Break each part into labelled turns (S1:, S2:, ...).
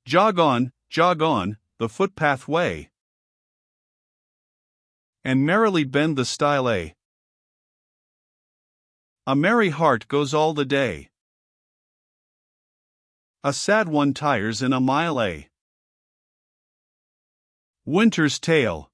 S1: jog on, the footpath way, and merrily bend the stile a merry heart goes all the day. A sad one tires in a mile Winter's Tale.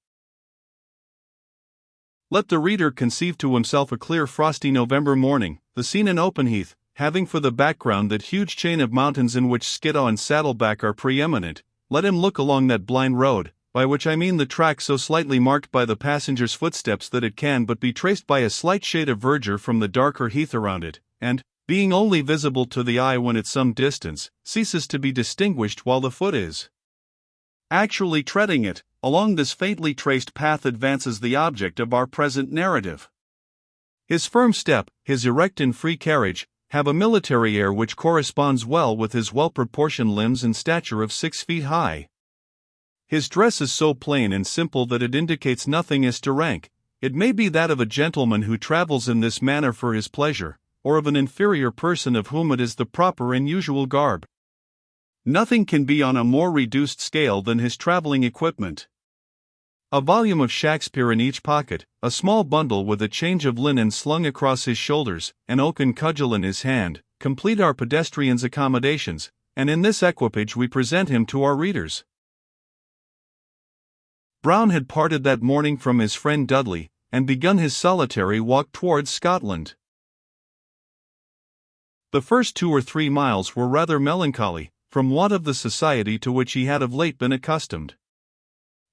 S1: Let the reader conceive to himself a clear frosty November morning, the scene in Openheath, having for the background that huge chain of mountains in which Skiddaw and Saddleback are preeminent. Let him look along that blind road, by which I mean the track so slightly marked by the passenger's footsteps that it can but be traced by a slight shade of verdure from the darker heath around it, and, being only visible to the eye when at some distance, ceases to be distinguished while the foot is actually treading it. Along this faintly traced path advances the object of our present narrative. His firm step, his erect and free carriage, have a military air which corresponds well with his well-proportioned limbs and stature of 6 feet high. His dress is so plain and simple that it indicates nothing as to rank. It may be that of a gentleman who travels in this manner for his pleasure, or of an inferior person of whom it is the proper and usual garb. Nothing can be on a more reduced scale than his traveling equipment. A volume of Shakespeare in each pocket, a small bundle with a change of linen slung across his shoulders, an oaken cudgel in his hand, complete our pedestrian's accommodations, and in this equipage we present him to our readers. Brown had parted that morning from his friend Dudley, and begun his solitary walk towards Scotland. The first 2 or 3 miles were rather melancholy, from want of the society to which he had of late been accustomed.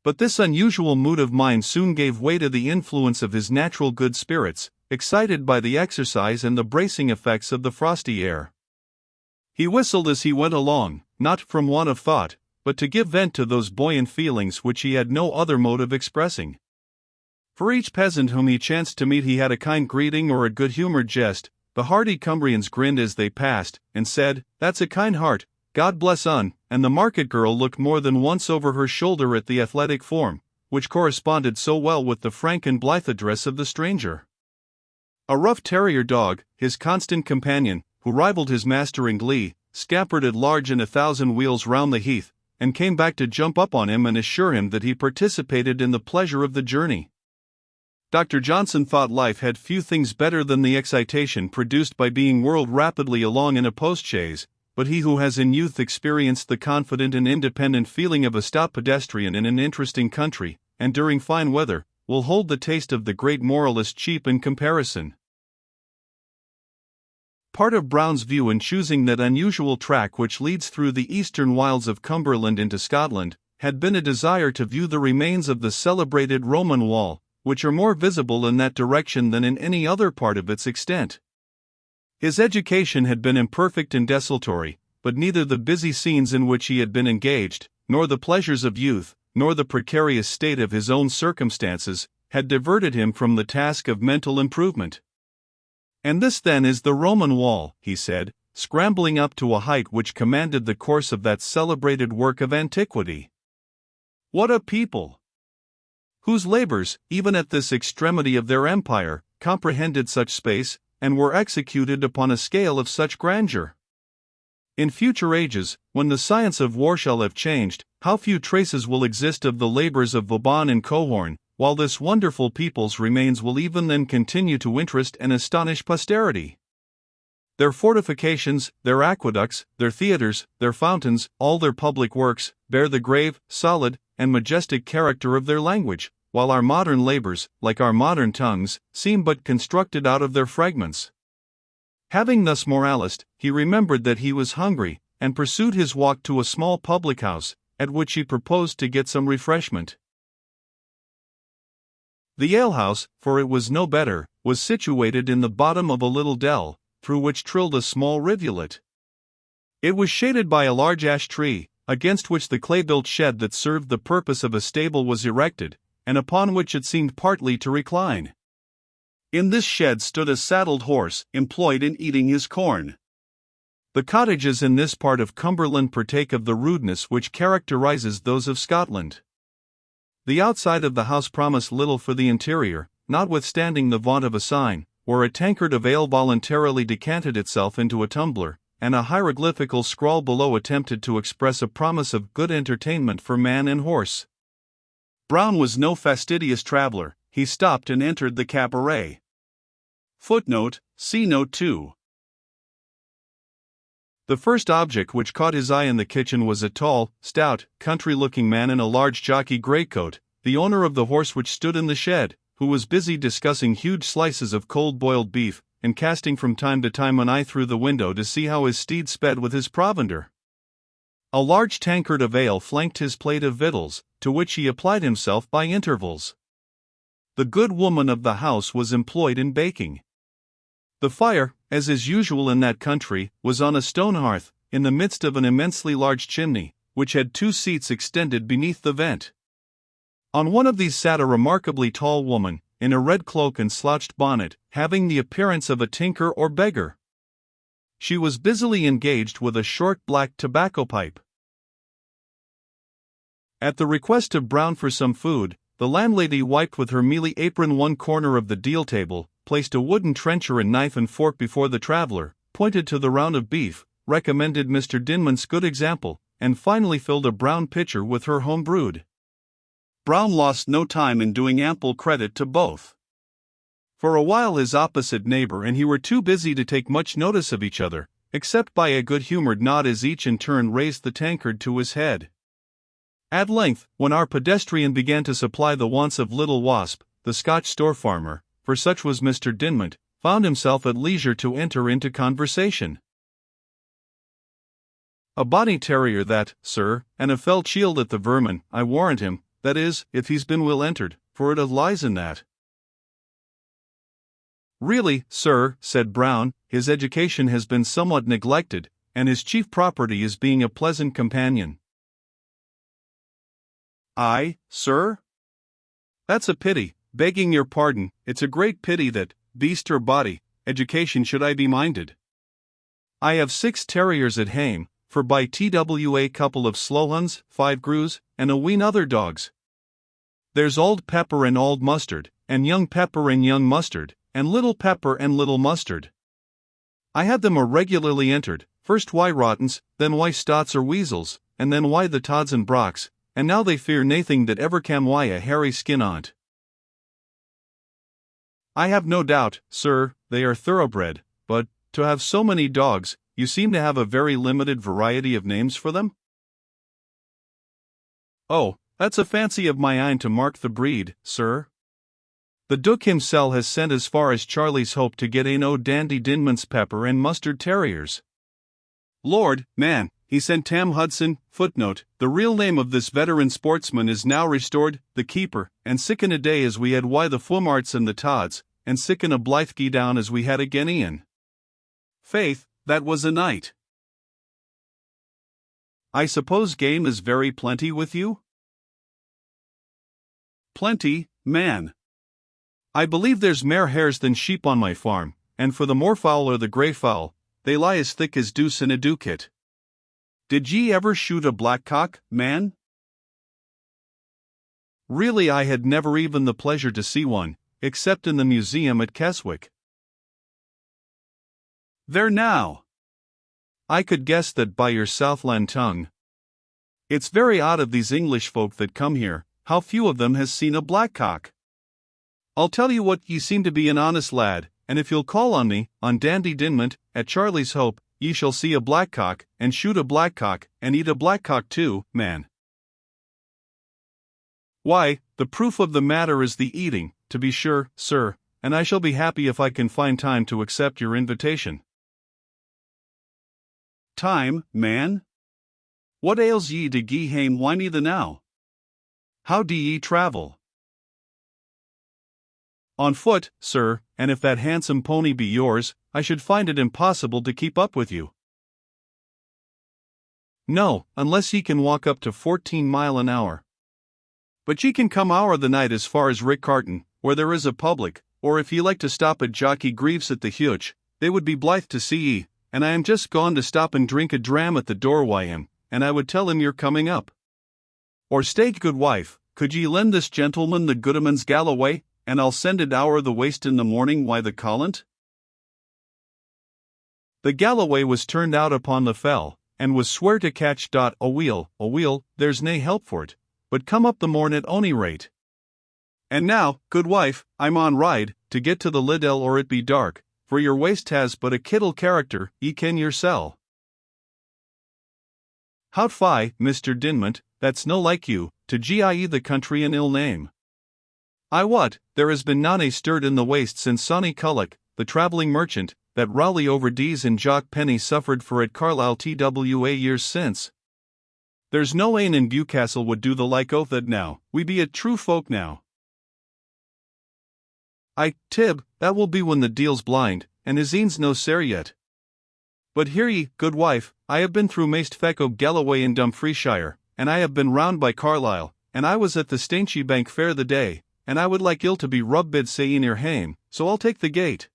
S1: But this unusual mood of mind soon gave way to the influence of his natural good spirits, excited by the exercise and the bracing effects of the frosty air. He whistled as he went along, not from want of thought, but to give vent to those buoyant feelings which he had no other mode of expressing. For each peasant whom he chanced to meet he had a kind greeting or a good-humored jest. The hardy Cumbrians grinned as they passed, and said, "That's a kind heart, God bless un," and the market girl looked more than once over her shoulder at the athletic form, which corresponded so well with the frank and blithe address of the stranger. A rough terrier dog, his constant companion, who rivaled his master in glee, scampered at large in 1,000 wheels round the heath, and came back to jump up on him and assure him that he participated in the pleasure of the journey. Dr. Johnson thought life had few things better than the excitation produced by being whirled rapidly along in a post-chaise, but he who has in youth experienced the confident and independent feeling of a stout pedestrian in an interesting country, and during fine weather, will hold the taste of the great moralist cheap in comparison. Part of Brown's view in choosing that unusual track which leads through the eastern wilds of Cumberland into Scotland, had been a desire to view the remains of the celebrated Roman wall, which are more visible in that direction than in any other part of its extent. His education had been imperfect and desultory, but neither the busy scenes in which he had been engaged, nor the pleasures of youth, nor the precarious state of his own circumstances, had diverted him from the task of mental improvement. "And this then is the Roman wall," he said, scrambling up to a height which commanded the course of that celebrated work of antiquity. "What a people! Whose labors, even at this extremity of their empire, comprehended such space, and were executed upon a scale of such grandeur! In future ages, when the science of war shall have changed, how few traces will exist of the labors of Vauban and Cohorn, while this wonderful people's remains will even then continue to interest and astonish posterity. Their fortifications, their aqueducts, their theatres, their fountains, all their public works, bear the grave, solid, and majestic character of their language, while our modern labors, like our modern tongues, seem but constructed out of their fragments." Having thus moralized, he remembered that he was hungry, and pursued his walk to a small public-house, at which he proposed to get some refreshment. The alehouse, for it was no better, was situated in the bottom of a little dell, through which trilled a small rivulet. It was shaded by a large ash tree, against which the clay-built shed that served the purpose of a stable was erected, and upon which it seemed partly to recline. In this shed stood a saddled horse, employed in eating his corn. The cottages in this part of Cumberland partake of the rudeness which characterizes those of Scotland. The outside of the house promised little for the interior, notwithstanding the vaunt of a sign, where a tankard of ale voluntarily decanted itself into a tumbler, and a hieroglyphical scrawl below attempted to express a promise of good entertainment for man and horse. Brown was no fastidious traveler. He stopped and entered the cabaret. Footnote, see Note 2. The first object which caught his eye in the kitchen was a tall, stout, country-looking man in a large jockey greatcoat, the owner of the horse which stood in the shed, who was busy discussing huge slices of cold-boiled beef, and casting from time to time an eye through the window to see how his steed sped with his provender. A large tankard of ale flanked his plate of victuals, to which he applied himself by intervals. The good woman of the house was employed in baking. The fire, as is usual in that country, was on a stone hearth, in the midst of an immensely large chimney, which had 2 seats extended beneath the vent. On one of these sat a remarkably tall woman, in a red cloak and slouched bonnet, having the appearance of a tinker or beggar. She was busily engaged with a short black tobacco pipe. At the request of Brown for some food, the landlady wiped with her mealy apron one corner of the deal table, placed a wooden trencher and knife and fork before the traveler, pointed to the round of beef, recommended Mr. Dinmont's good example, and finally filled a brown pitcher with her home brewed. Brown lost no time in doing ample credit to both. For a while his opposite neighbor and he were too busy to take much notice of each other, except by a good-humored nod as each in turn raised the tankard to his head. At length, when our pedestrian began to supply the wants of Little Wasp, the Scotch store farmer, for such was Mr. Dinmont, found himself at leisure to enter into conversation. "A bonny terrier that, sir, and a fell chield at the vermin, I warrant him, that is, if he's been well entered, for it lies in that." "Really, sir," said Brown, "his education has been somewhat neglected, and his chief property is being a pleasant companion." "I, sir? That's a pity, begging your pardon, it's a great pity that, beast or body, education should I be minded. I have 6 terriers at hame, for by TWA couple of slowhunds, 5 grews, and a ween other dogs. There's Old Pepper and Old Mustard, and Young Pepper and Young Mustard, and Little Pepper and Little Mustard. I had them irregularly entered, first why Rottens, then why Stots or Weasels, and then why the Tods and Brocks, and now they fear nathing that ever can why a hairy skin on't. I have no doubt, sir, they are thoroughbred, but, to have so many dogs, you seem to have a very limited variety of names for them?" "Oh, that's a fancy of my own to mark the breed, sir. The Duke himself has sent as far as Charlie's Hope to get no dandy Dinmont's Pepper and Mustard Terriers. Lord, man, he sent Tam Hudson." Footnote, the real name of this veteran sportsman is now restored, the keeper, and sicken a day as we had why the Fumarts and the Tods, and sicken a Blythegee down as we had again Ian. Faith, that was a night. "I suppose game is very plenty with you?" "Plenty, man. I believe there's mair hares than sheep on my farm, and for the moorfowl or the grey fowl, they lie as thick as deuce in a dew-kit. Did ye ever shoot a blackcock, man?" Really, I had never even the pleasure to see one, except in the museum at Keswick. "There now! I could guess that by your Southland tongue. It's very odd of these English folk that come here, how few of them has seen a blackcock. I'll tell you what, ye seem to be an honest lad, and if you'll call on me, on Dandy Dinmont, at Charlie's Hope, ye shall see a blackcock, and shoot a blackcock, and eat a blackcock too, man." "Why, the proof of the matter is the eating, to be sure, sir, and I shall be happy if I can find time to accept your invitation." "Time, man? What ails ye to gie hame whiny the now? How do ye travel?" "On foot, sir, and if that handsome pony be yours, I should find it impossible to keep up with you." "No, unless ye can walk up to 14 mile an hour. But ye can come hour the night as far as Rickcarton, where there is a public, or if ye like to stop at Jockey Greaves at the Huch, they would be blithe to see ye, and I am just gone to stop and drink a dram at the door wy him, and I would tell him you're coming up. Or stay, good wife, could ye lend this gentleman the Goodman's Galloway, and I'll send it hour the waste in the morning why the Collant?" The Galloway was turned out upon the fell, and was swear to catch a wheel, there's nae help for't, but come up the morn at ony rate. And now, good wife, I'm on ride, to get to the Liddell or it be dark, for your waist has but a kittle character, ye ken yoursel. Hout fie, Mr. Dinmont, that's no like you, to gie the country an ill name. I wot, there has been none a stirred in the waste since Sonny Culloch, the travelling merchant, that Raleigh Overdees and Jock Penny suffered for at Carlisle twa years since. There's no ane in Bewcastle would do the like oath that now, we be a true folk now. I, Tib, that will be when the deal's blind, and his eens no sair yet. But hear ye, good wife, I have been through maist fecko Galloway in Dumfriesshire, and I have been round by Carlisle, and I was at the Stainchy Bank Fair the day, and I would like ill to be rubbed say in your hame, so I'll take the gate.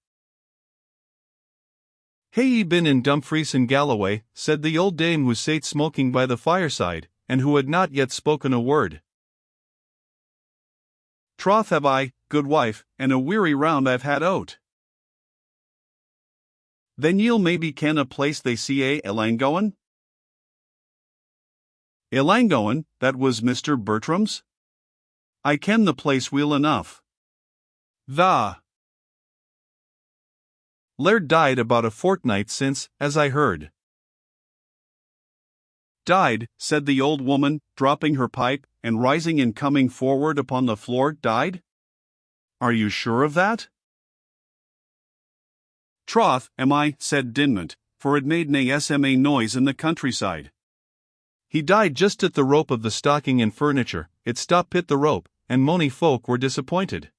S1: Hae ye been in Dumfries and Galloway, said the old dame who sate smoking by the fireside, and who had not yet spoken a word. Troth have I, good wife, and a weary round I've had o't. Then ye'll maybe ken a place they see Ellangowan? Ellangowan, that was Mr. Bertram's? I ken the place weel enough. The laird died about a fortnight since, as I heard. Died, said the old woman, dropping her pipe, and rising and coming forward upon the floor, died? Are you sure of that? Troth, am I, said Dinmont, for it made nae SMA noise in the countryside. He died just at the rope of the stocking and furniture, it stopped pit the rope, and mony folk were disappointed.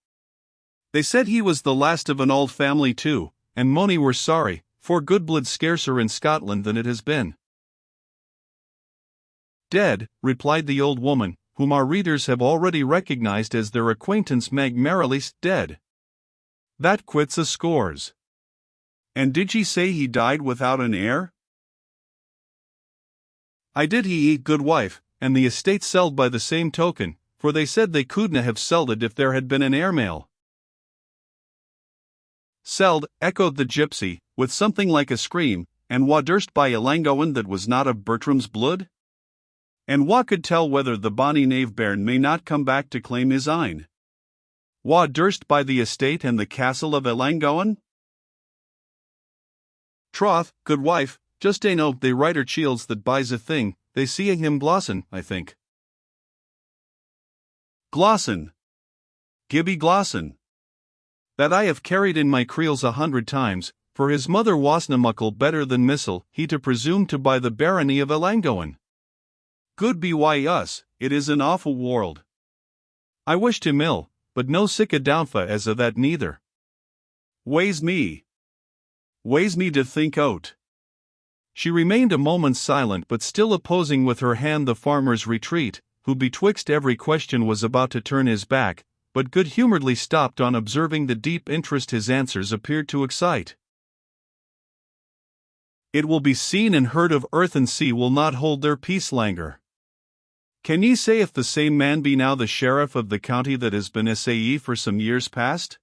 S1: They said he was the last of an old family too, and mony were sorry, for good blood's scarcer in Scotland than it has been. Dead, replied the old woman, whom our readers have already recognized as their acquaintance Meg Merrilees, dead. That quits a scores. And did ye say he died without an heir? I did he, good wife, and the estate selled by the same token, for they said they couldna have selled it if there had been an heir male. Selled, echoed the gypsy, with something like a scream, and wha durst buy Ellangowan that was not of Bertram's blood? And wha could tell whether the bonny knave bairn may not come back to claim his ain? Wha durst buy the estate and the castle of Ellangowan? Troth, good wife, just ain they writer chiels that buys a thing, they see a him glossin, I think. Glossin. Gibby glossin. That I have carried in my creels 100 times, for his mother wasna muckle better than missile, he to presume to buy the barony of Ellangowan. Good be why us, it is an awful world. I wished him ill, but no sic a downfa as a that neither. Ways me to think o't. She remained a moment silent, but still opposing with her hand the farmer's retreat, who betwixt every question was about to turn his back, but good-humoredly stopped on observing the deep interest his answers appeared to excite. It will be seen and heard of earth and sea will not hold their peace langer. Can ye say if the same man be now the sheriff of the county that has been SAE for some years past?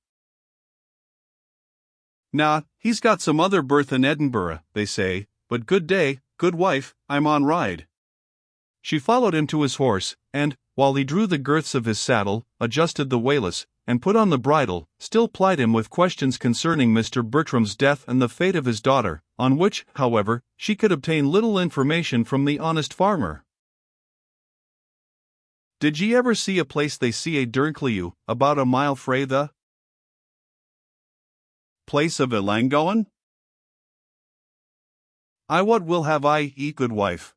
S1: Nah, he's got some other berth in Edinburgh, they say, but good day, good wife, I'm on ride. She followed him to his horse, and, while he drew the girths of his saddle, adjusted the wayless, and put on the bridle, still plied him with questions concerning Mr. Bertram's death and the fate of his daughter, on which, however, she could obtain little information from the honest farmer. Did ye ever see a place they see a Derncleugh, about a mile frae the place of Ellangowan? I what will have I, good wife?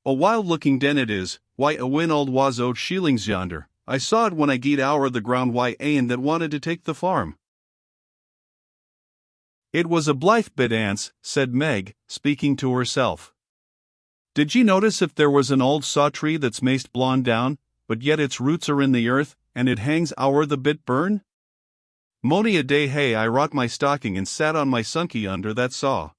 S1: A wild-looking den it is, why a win old was owed shillings yonder, I saw it when I gied ower the ground why ane that wanted to take the farm. It was a blithe bit ance, said Meg, speaking to herself. Did ye notice if there was an old saw tree that's maist blown down, but yet its roots are in the earth, and it hangs ower the bit burn? Mony a day hey I wrought my stocking and sat on my sunkie under that saw.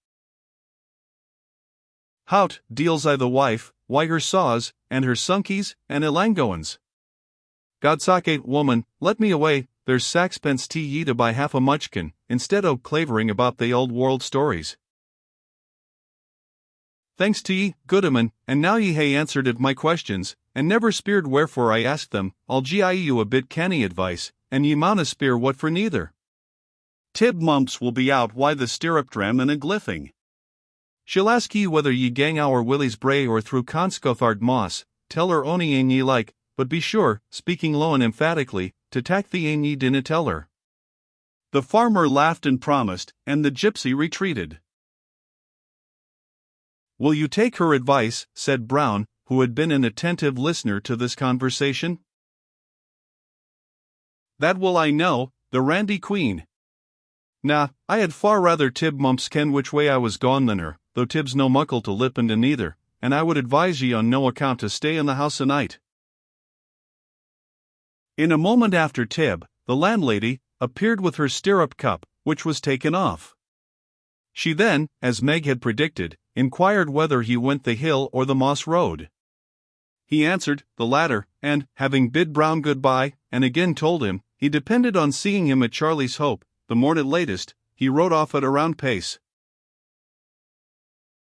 S1: Hout, deals I the wife, why her saws, and her sunkies, and Ellangowans. Godsake, woman, let me away, there's saxpence tea ye to buy half a muchkin, instead o' clavering about the old world stories. thanks to ye, Goodman, and now ye hae answered of my questions, and never speered wherefore I asked them. I'll gie you a bit canny advice, and ye mauna speer what for neither. Tib Mumps will be out why the stirrup dram and a gliffing. She'll ask ye whether ye gang our Willie's Bray or through Conscothard Moss, tell her ony ane ye like, but be sure, speaking low and emphatically, to tack the ane ye dinna tell her. The farmer laughed and promised, and the gypsy retreated. Will you take her advice, said Brown, who had been an attentive listener to this conversation. That will I know, the randy queen. Nah, I had far rather Tib Mumps ken which way I was gone than her, though Tib's no muckle to Lippenden neither, and I would advise ye on no account to stay in the house a night. In a moment after Tib, the landlady, appeared with her stirrup cup, which was taken off. She then, as Meg had predicted, inquired whether he went the hill or the moss road. He answered, the latter, and, having bid Brown good-bye, and again told him, he depended on seeing him at Charlie's Hope, the morn at latest, he rode off at a round pace.